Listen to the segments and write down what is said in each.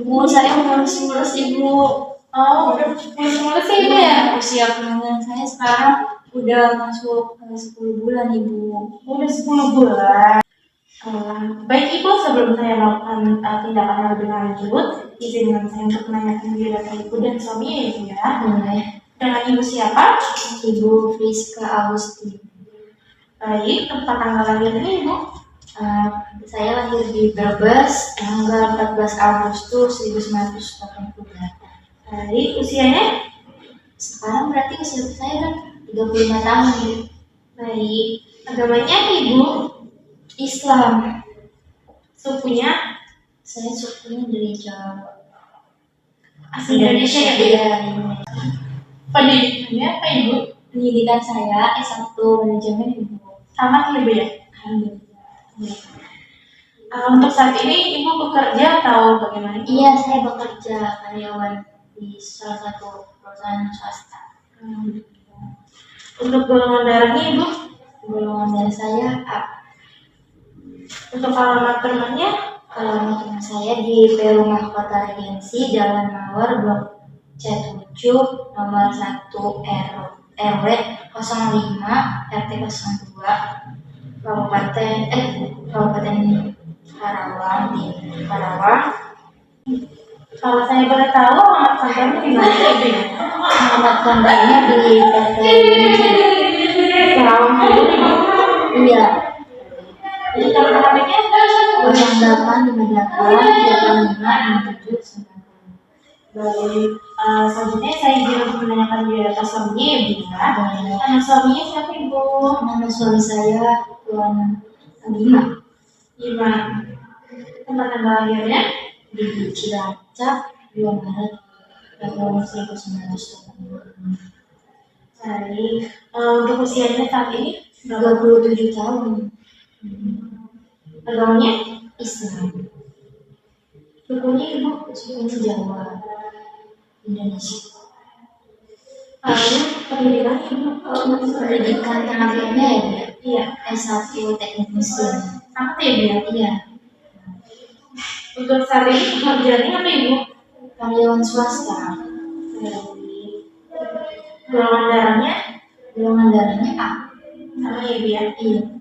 Ibu, saya mulus-mulus Ibu. Oh, udah mulus sih Ibu ya? Usia kandungan saya sekarang udah masuk ke 10 bulan Ibu. Udah 10 bulan. Baik Ibu, sebelum saya melakukan tindakan yang lebih lanjut, izinkan saya untuk menanyakan biodata Ibu dan suaminya Ibu ya. Boleh. Dengan Ibu siapa? Ibu Friska Agustin. Baik, tempat tanggal lahirnya Ibu? Saya lahir di Brebes tanggal 14 Agustus 1988. Baik, usianya? Sekarang berarti usia saya kan 35 tahun Ibu. Baik, agamanya Ibu? Islam. Sukunya? Saya sukunya dari Jawa. Asli Indonesia ya? Iya. Pendidikannya apa Ibu? Pendidikan saya S1 manajemen Ibu. Tamat Ibu ya? Alhamdulillah. Untuk saat ini Ibu bekerja atau bagaimana? Iya, saya bekerja karyawan di salah satu perusahaan swasta. Untuk golongan darahnya Ibu? Golongan darah saya A. Untuk alamat rumahnya? Alamat rumah saya di Perumahan Kota Regensi, Jalan Mawar, Blok C7, nomor 1 RW 05 RT 02 Kabupaten Karawang di Karawang. Kalau saya boleh tahu alamat kantornya di mana Ibu ya? Alamat kantornya di PT Karawang Ibu. Iya. Untuk nomor HP-nya? 0858 Baik, selanjutnya saya izin untuk menanyakan biodata suaminya Ibu ya. Nama suaminya siapa Ibu? Nama suami saya Tuan Bima. Tempat tanggal lahirnya? Di Cilacap 2 Maret tahun 1980. Baik, untuk usianya saat ini 27 tahun. agamanya? Islam. Sukunya Ibu? Sukunya Jawa. Indonesia. Pendidikan Ibu? Pendidikan terakhirnya ya Bu? Iya. S1 Teknik Mesin. Apa ya Bu? Iya. Untuk saat ini pekerjaannya apa Ibu? Karyawan swasta. Golongan darahnya? Golongan darahnya A. Sama ya Bu ya? Iya.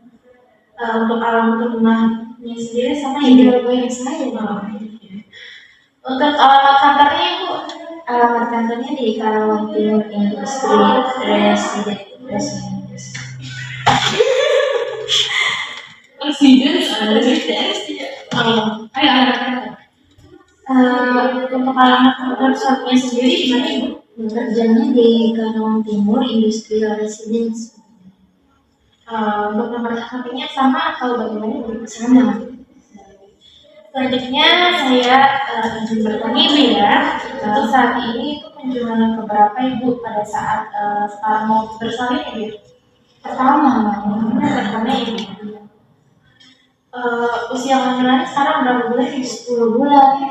Untuk alamat rumahnya sendiri sama ya Bu? Tinggal bayar saya. Untuk alamat kantornya Ibu? Alamat kantornya di Karawang Timur Industri Untuk alamat kantor suaminya sendiri di mana Ibu? Bekerjanya di Karawang Timur Industrial Residence. Untuk nomor HP-nya sama atau bagaimana Ibu? Sama. Selanjutnya saya izin bertanya Ibu ya. Untuk saat ini itu kunjungan keberapa Ibu pada saat sekarang mau bersalin ya Ibu? Pertama Ibu. Usia kehamilan sekarang berapa bulan? 10 bulan.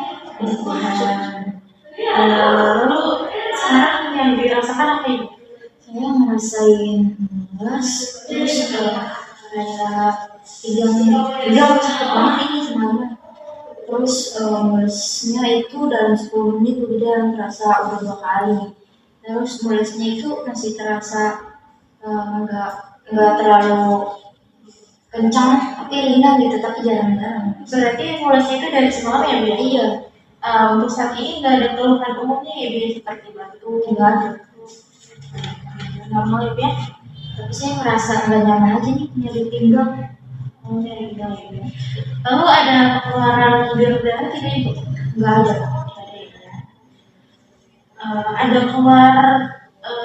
Lalu sekarang yang dirasakan apa Ibu? Saya ngerasain mulas, terus kayak tiga cepet banget ini semalam. Terus mulasnya itu dalam 10 menit udah terasa udah 2 kali. Terus mulasnya itu masih terasa nggak terlalu kencang, tapi ringan gitu, tapi jarang-jarang. Berarti mulasnya itu dari semalam ya Bu ya? Iya. Untuk saat ini nggak ada keluhan umumnya ya Bu ya, seperti batuk? Nggak ada. Normal ya Bu ya? Tapi saya merasa nggak nyaman aja nih nyari pinggang. Lalu ada pengeluaran biru darah tidak Ibu? Nggak ada. Ada keluar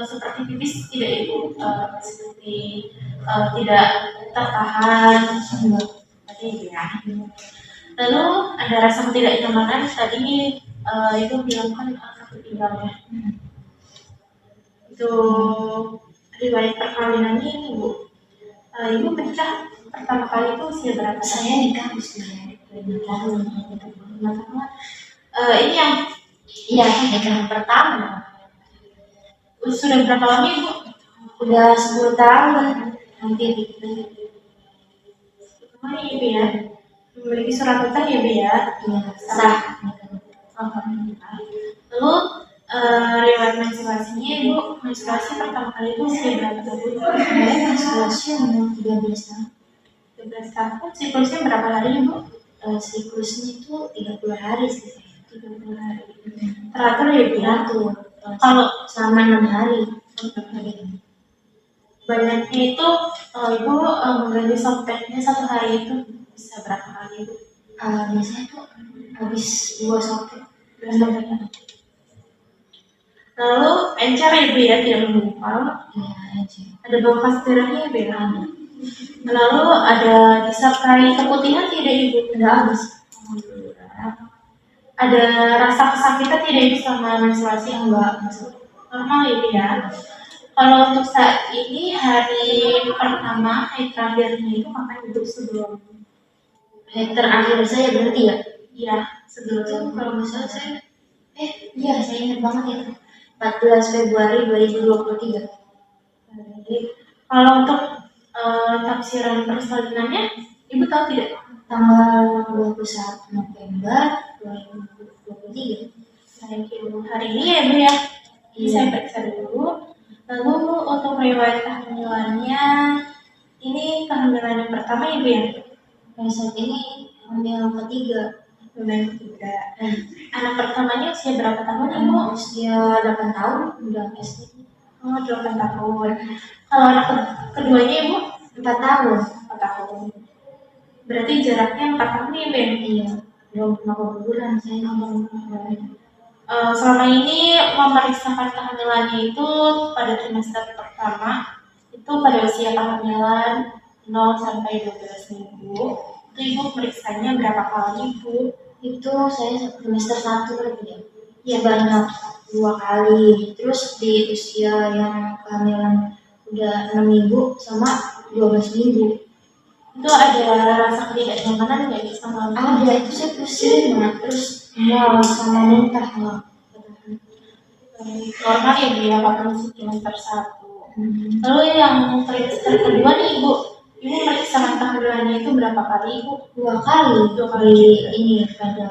seperti pipis tidak Ibu? Seperti tidak tertahan? Enggak. Tadi ya. Lalu ada rasa ketidaknyamanan tadi itu bilang kan sakit pinggang ya. Itu riwayat perkawinannya ini Bu. Ibu menikah pertama kali itu usia berapa? Saya nikah usia 5 tahun. Ini yang Iya, nikah pertama. sudah berapa lama Ibu? Udah 10 tahun. Hampir gitu. Kemarin Ibu ya, memiliki surat utang ya Bu ya? Iya, sah. Lalu riwayat menstruasinya ibu menstruasi pertama kali itu usia berapa tahun? Saya menstruasi umur 13 tahun. 13 tahun. Siklusnya berapa hari ibu? Siklusnya itu 30 hari sih. 30 hari. Teratur ya ibu ya? Teratur. Kalau selama 6 hari. Banyaknya itu ibu mengganti softteknya satu hari itu bisa berapa kali ibu? Biasanya tuh habis 2 softtek. Lalu encer ya ibu ya, tidak menggumpal. Iya aja. Ada bekas darahnya ibu ya? Lalu ada disertai keputihan tidak ibu? Enggak habis. Ada rasa kesakitan tidak ibu selama menstruasi? Enggak. Normal ibu ya. Kalau untuk saat ini hari pertama, hari terakhirnya itu kapan ibu sebelum? Hari terakhir saya berhenti ya? Iya, sebelum Itu kalau misalnya saya iya saya ingat banget itu 14 Februari 2023. Jadi, kalau untuk tafsiran persalinannya, ibu tahu tidak? Tanggal 21 November 2023. Hari ini ya ibu ya. Iya. Saya periksa dulu. Lalu untuk riwayat kehamilannya, ini kehamilan yang pertama ibu ya? Saat ini hamil ketiga. Yang ketiga. Anak pertamanya usia berapa tahun ibu? Usia 8 tahun, udah SD. Oh, 8 tahun. Kalau anak keduanya ibu? 4 tahun. 4 tahun. Berarti jaraknya 4 tahun ya ibu ya? Iya. Belum 80 bulan saya ngomong. Selama ini memeriksakan kehamilannya itu pada trimester pertama itu pada usia kehamilan 0 sampai 12 minggu. Itu ibu periksanya berapa kali ibu? Itu saya semester 1 lagi ya. Iya banyak 2 kali. Terus di usia yang kehamilan udah 6 minggu sama 12 minggu. Itu ada rasa ketidaknyamanan nggak sih sama? Ada, itu saya pusing banget. Terus mual sama muntah. Normal ya bu ya, waktu trimester 1. Lalu yang trimester kedua nih ibu meriksa kehamilannya itu berapa kali ibu? 2 kali. 2 kali. Ini pada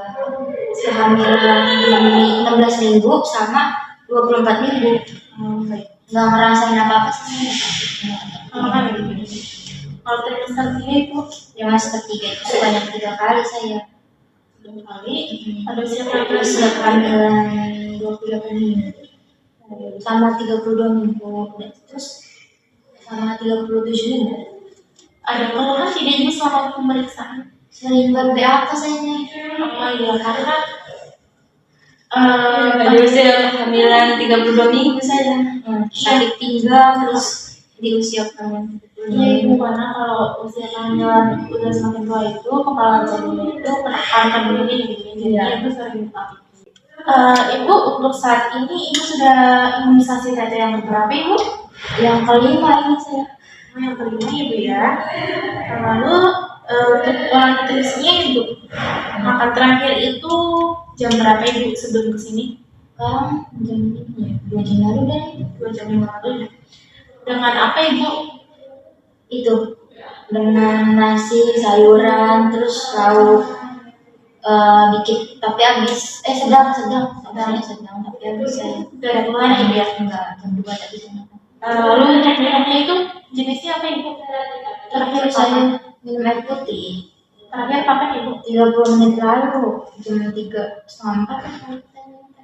kehamilan di 16 minggu sama 24 minggu. Baik. Nggak ngerasain apa-apa sih. Normal ya bu. Kalau trimester 3 itu Yang ketiga itu sebanyak 3 kali saya. 2 kali. Pada usia Usia kehamilan 28 minggu sama 32 minggu. Terus sama 37 minggu. Ada keluhan tidak ibu selama pemeriksaan? Sering ber-BAK sayanya. Oh iya, karena Pada usia kehamilan 32 minggu saya sakit pinggang, terus di usia kehamilan iya ibu, karena kalau usia kehamilan udah semakin tua itu kepala janinnya itu menekankan begini jadi ibu sering sakit. Ibu untuk saat ini ibu sudah imunisasi TT yang berapa ibu? Yang kelima ini saya. Yang kelima ibu ya. Lalu untuk pola nutrisinya ibu, makan terakhir itu jam berapa ibu sebelum kesini? Sekarang jam ini ya, 2 jam lalu deh. 2 jam yang lalu ya. Dengan apa ibu? Itu dengan nasi, sayuran, terus lauk dikit tapi habis. Sedang tapi habis saya. Dari mana ibu ya? Enggak, jam 2 tadi saya. Lalu untuk minumnya itu jenisnya apa ibu? Terakhir saya minum air putih. Terakhir kapan ibu? 30 menit lalu, jam 3:30.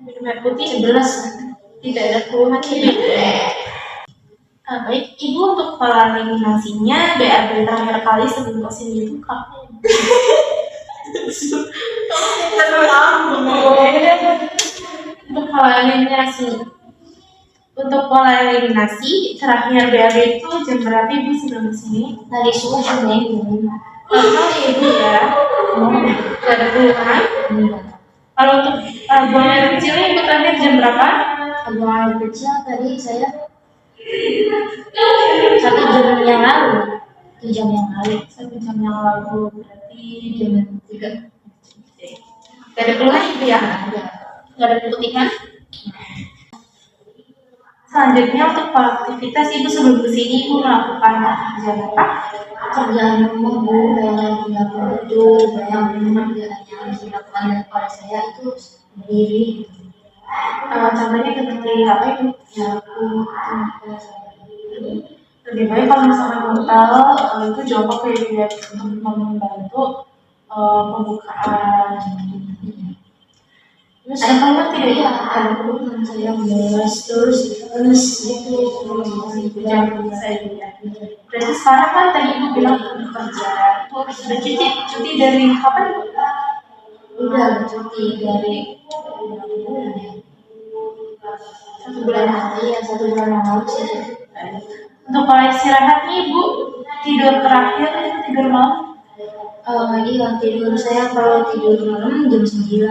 Minum air putih 11. tidak ada keluhan ibu. Baik, ibu untuk pola eliminasinya BAB terakhir kali sebelum kesini itu kapan? Untuk pola eliminasi terakhir BAB itu jam berapa ibu sebelum kesini? Tadi subuh nih. Normal ya ibu ya, tidak ada keluhan. Kalau untuk buang air kecilnya ibu terakhir jam berapa? Buang air kecil tadi saya 1 jam yang lalu. 1 jam yang lalu. 1 jam yang lalu, berarti Jam 3. tidak ada keluhan ibu ya? Ada. Nggak ada keputihan? Selanjutnya untuk pola aktivitas ibu sebelum kesini ibu melakukan pekerjaan apa? Kerjaan rumah Bu, yang tinggal itu, yang rumah yang dilakukan oleh saya itu diri. Contohnya seperti apa itu? Ya aku Lebih baik kalau misalkan mental itu jongkok ya dia untuk membantu pembukaan. Terus ada kamu tidak ya ada teman saya terus itu jam saya ya. Berarti sekarang kan tadi ibu bilang bekerja, terus sudah cuti dari kapan? udah cuti dari 1 bulan ya 1 bulan yang lalu sih. Untuk kalau istirahat nih ibu tidur terakhir itu tidur malam? Iya tidur saya kalau tidur malam jam 9.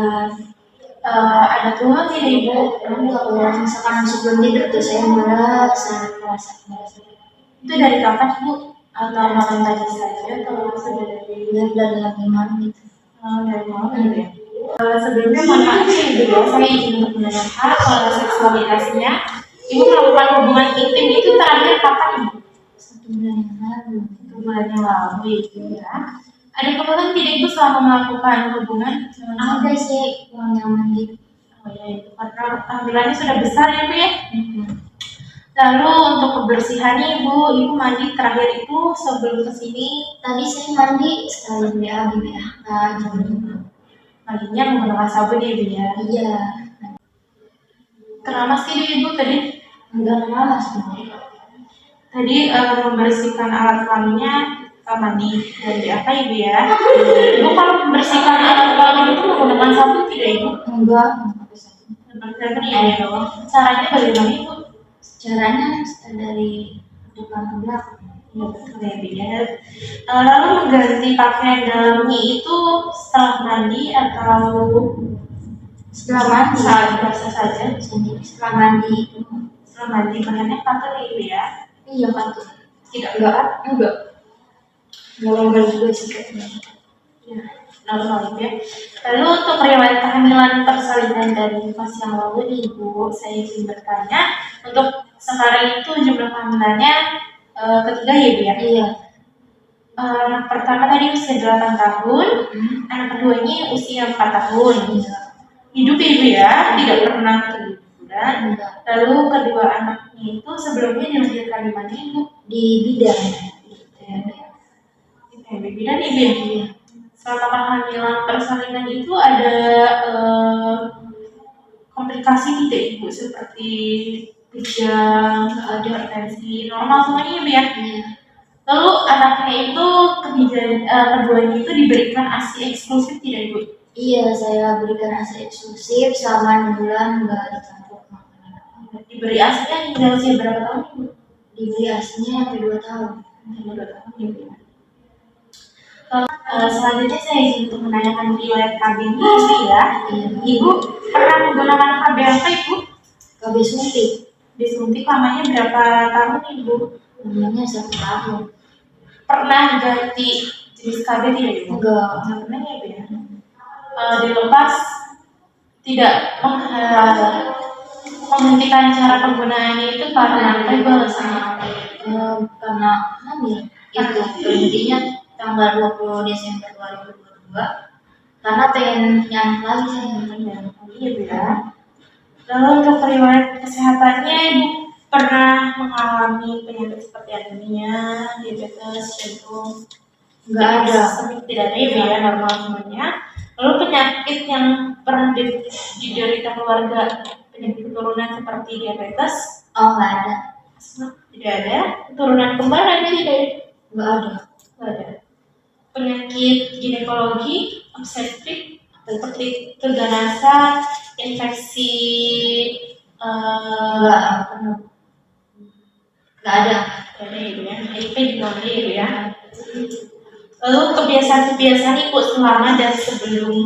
Ada keluhan tidak ibu? Enggak, kalau misalkan sebelum tidur tuh saya malas, saya merasa Itu dari kapan bu? Atau malam tadi saja atau sudah dari lagi malam gitu. dari malam gitu ya? Sebelumnya mohon maaf nih ibu ya, saya izin untuk menanyakan soal seksualitasnya. Ibu melakukan hubungan intim itu terakhir kapan ibu? 1 bulan yang lalu. 1 bulan yang lalu ibu ya. Ada keluhan tidak ibu selama melakukan hubungan? Ada sih kurang nyaman gitu. Oh ya itu karena tampilannya sudah besar ya bu ya. Lalu untuk kebersihannya ibu mandi terakhir itu sebelum kesini Tadi saya mandi sekali BAB ya. mandinya menggunakan sabun ya ibu ya. Iya. Kenapa sih ibu tadi? Enggak lama sebenarnya. Tadi membersihkan alat kelaminnya mandi dan apa ibu ya? Ibu kalau membersihkan alat kelamin itu menggunakan sabun tidak ibu? Enggak. Sabun ya. Caranya bagaimana ibu? Caranya dari depan ke belakang. Lalu mengganti pakaian dalamnya itu setelah mandi atau Setelah mandi. saat biasa saja? Setelah mandi. Setelah mandi bahannya kotor ya ibu ya? Iya kotor. Tidak enggak? Enggak. Enggak juga sih kayaknya. Ya, normal ya. Lalu untuk riwayat kehamilan persalinan dari fase yang lalu nih ibu, saya izin bertanya untuk sekarang itu jumlah kehamilannya ketiga ya ibu ya? Iya. Anak pertama tadi usia 8 tahun, anak keduanya usia 4 tahun. Hidup ibu ya, tidak pernah keguguran. Lalu kedua anaknya itu sebelumnya dilahirkan di mana ibu? Di bidan. Di bidan ibu ya? Selama kehamilan persalinan itu ada komplikasi tidak ibu seperti kejang, ada hipertensi, normal semuanya ibu ya? Lalu anaknya itu keduanya itu diberikan ASI eksklusif tidak ibu? Iya, saya berikan ASI eksklusif selama 6 bulan nggak dicampur makanan. Diberi ASI-nya hingga usia berapa tahun ibu? Diberi ASI-nya sampai 2 tahun. Sampai 2 tahun ibu. Selanjutnya saya izin untuk menanyakan riwayat KB ibu ya. Ibu pernah menggunakan KB apa ibu? KB suntik. Disuntik lamanya berapa tahun ibu? Lamanya 1 tahun. Pernah ganti jenis KB tidak ibu? Enggak. Nggak pernah ya ibu ya? Dilepas tidak menghentikan cara penggunaannya itu karena apa ibu alasannya? Karena hamil. Itu berhentinya tanggal 20 Desember 2022 karena pengen nyambung lagi saya Iya bu ya. Lalu untuk riwayat kesehatannya ibu pernah mengalami penyakit seperti anemia, diabetes, jantung? Nggak ada. Tidak ada ibu ya, normal semuanya. Lalu penyakit yang pernah diderita keluarga, penyakit keturunan seperti diabetes? Oh nggak ada. Tidak ada. Keturunan kembar ada tidak? Nggak ada. Nggak ada. Penyakit ginekologi, obstetrik seperti keganasan, infeksi nggak ada ibu ya, HIV juga ada ibu ya. Lalu kebiasaan ibu selama dan sebelum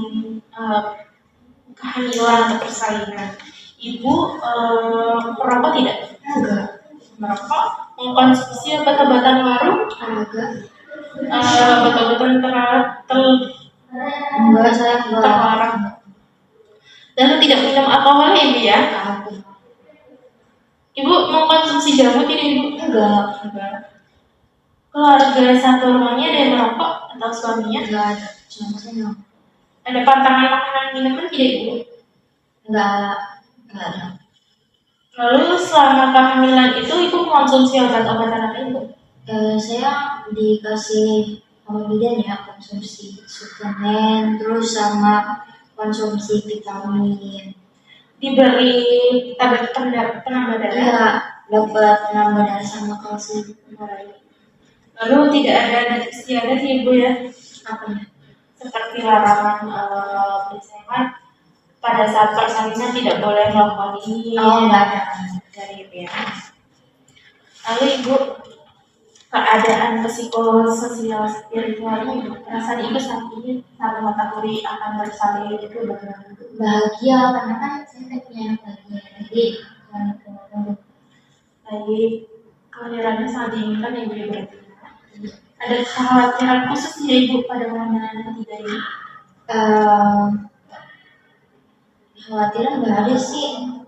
kehamilan atau persalinan, ibu merokok tidak? Enggak. Merokok, mengkonsumsi obat-obatan baru? Enggak. Obat-obatan Enggak, saya enggak. terlarang. Lalu tidak minum alkohol ibu ya? Ibu mengkonsumsi jamu tidak ibu? Enggak. Keluarga satu rumahnya ada yang merokok atau suaminya? Enggak ada. Cuma saya. Ada pantangan makanan minuman tidak ibu? Enggak ada. Lalu selama kehamilan itu ibu konsumsi obat-obatan apa ibu? Saya dikasih sama bidan ya, konsumsi suplemen, terus sama konsumsi vitamin. Diberi tablet penambah darah? Iya, dapat penambah darah sama kalsium. Lalu tidak ada adat istiadat ya ibu ya? Apa ya? Seperti larangan misalnya kan pada saat persalinan tidak boleh melakukan ini. Oh, enggak ada. Dari ibu ya. Lalu ibu keadaan psikososial spiritualnya ibu, perasaan ibu saat ini saat mengetahui akan bersalin itu bagaimana? Bahagia karena kan saya punya anak bahagia, jadi Baik, kelahirannya sangat diinginkan ya ibu ya berarti. Ada kekhawatiran khusus ya ibu pada kehamilan ketiga ini? Khawatiran nggak ada sih,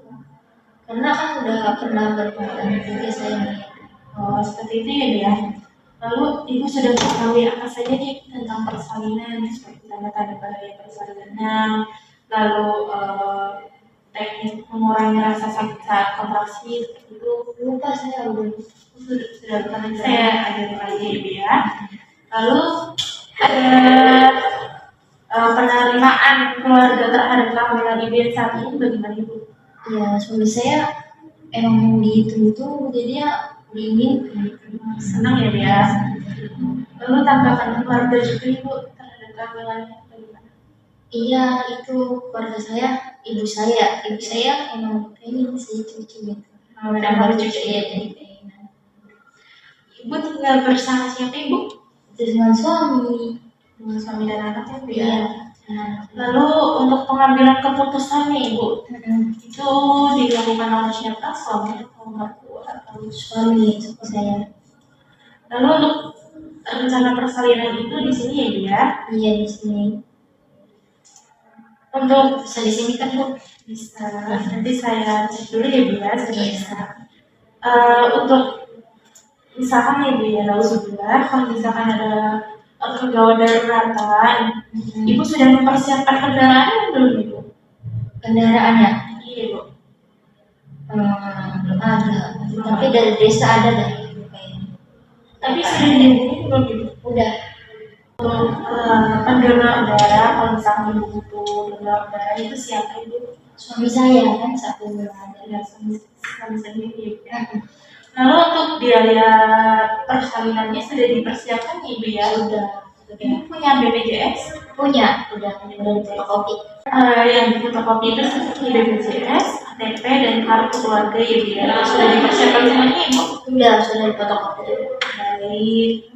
karena kan udah pernah berpengalaman juga saya nih. Oh, seperti itu ya dia. Lalu ibu sudah mengetahui apa saja nih tentang persalinan, seperti tanda-tanda bahaya persalinannya, lalu teknik mengurangi rasa sakit saat kontraksi seperti itu. Lupa saya udah. Sudah pernah saya ajarin lagi ibu ya. Lalu ada penerimaan keluarga terhadap kehamilan ibu yang saat ini bagaimana ibu? Ya suami saya emang ditunggu, jadi ya diinginkan. Senang ya dia. Lalu tanggapan keluarga juga ibu terhadap kehamilannya bagaimana? Iya, itu keluarga saya, ibu saya emang pengen sih cucu gitu. Menambah cucu ya, ya. jadi pengen. Ibu tinggal bersama siapa ibu? Dengan suami. Dengan suami dan anak ya ibu ya. Iya. Lalu untuk pengambilan keputusan nih ibu, Mm-mm. itu dilakukan oleh siapa? Suami atau mertua atau Suami saya. Lalu untuk rencana persalinan itu di sini ya ibu ya. Iya di sini. Untuk Bisa di sini kan Bu? bisa nanti saya cek dulu ya ibu ya. Saya Iya. bisa. Untuk misalkan ya ibu ya, lalu sebelah kalau misalkan ada kegawat daruratan, ibu sudah mempersiapkan kendaraannya belum ibu? Kendaraannya? Iya ibu. Belum ada. Tapi dari desa ada dari Tapi sudah dihubungi belum ibu? Udah. Pendonor darah, kalau misalnya ibu butuh donor darah itu siapa ibu? Suami saya kan satu bulan. Ya, suami sendiri ya. Lalu untuk biaya persalinannya sudah dipersiapkan ya ibu ya? Sudah. Ibu punya BPJS? Punya, udah fotokopi. Yang di fotokopi itu seperti BPJS, KTP dan kartu keluarga ya ibu ya. Sudah dipersiapkan semuanya ibu? Sudah fotokopi. Baik,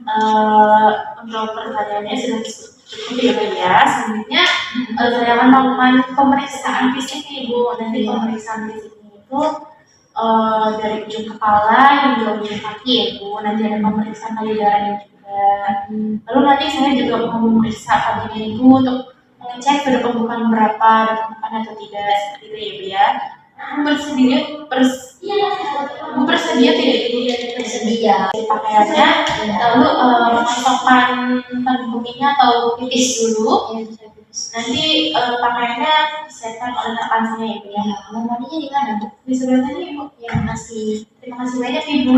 untuk pertanyaannya sudah cukup ya ibu ya. Selanjutnya saya akan melakukan pemeriksaan fisik ibu. Nanti pemeriksaan fisiknya itu dari ujung kepala hingga ujung kaki ya Bu. Nanti ada pemeriksaan payudaranya juga. Lalu nanti saya juga mau memeriksa kakinya Ibu untuk mengecek sudah pembukaan berapa, ada pembukaan atau tidak, seperti itu ya Bu ya. Bersedia tidak Ibu? Bersedia. Pakaiannya, lalu pasokan pembuminya atau pipis dulu. Nanti pakaiannya disiapkan oleh rekan saya ya Bu ya. Mau mandinya di mana Bu? Di sebelah tadi Ibu. Terima kasih. Terima kasih banyak Ibu.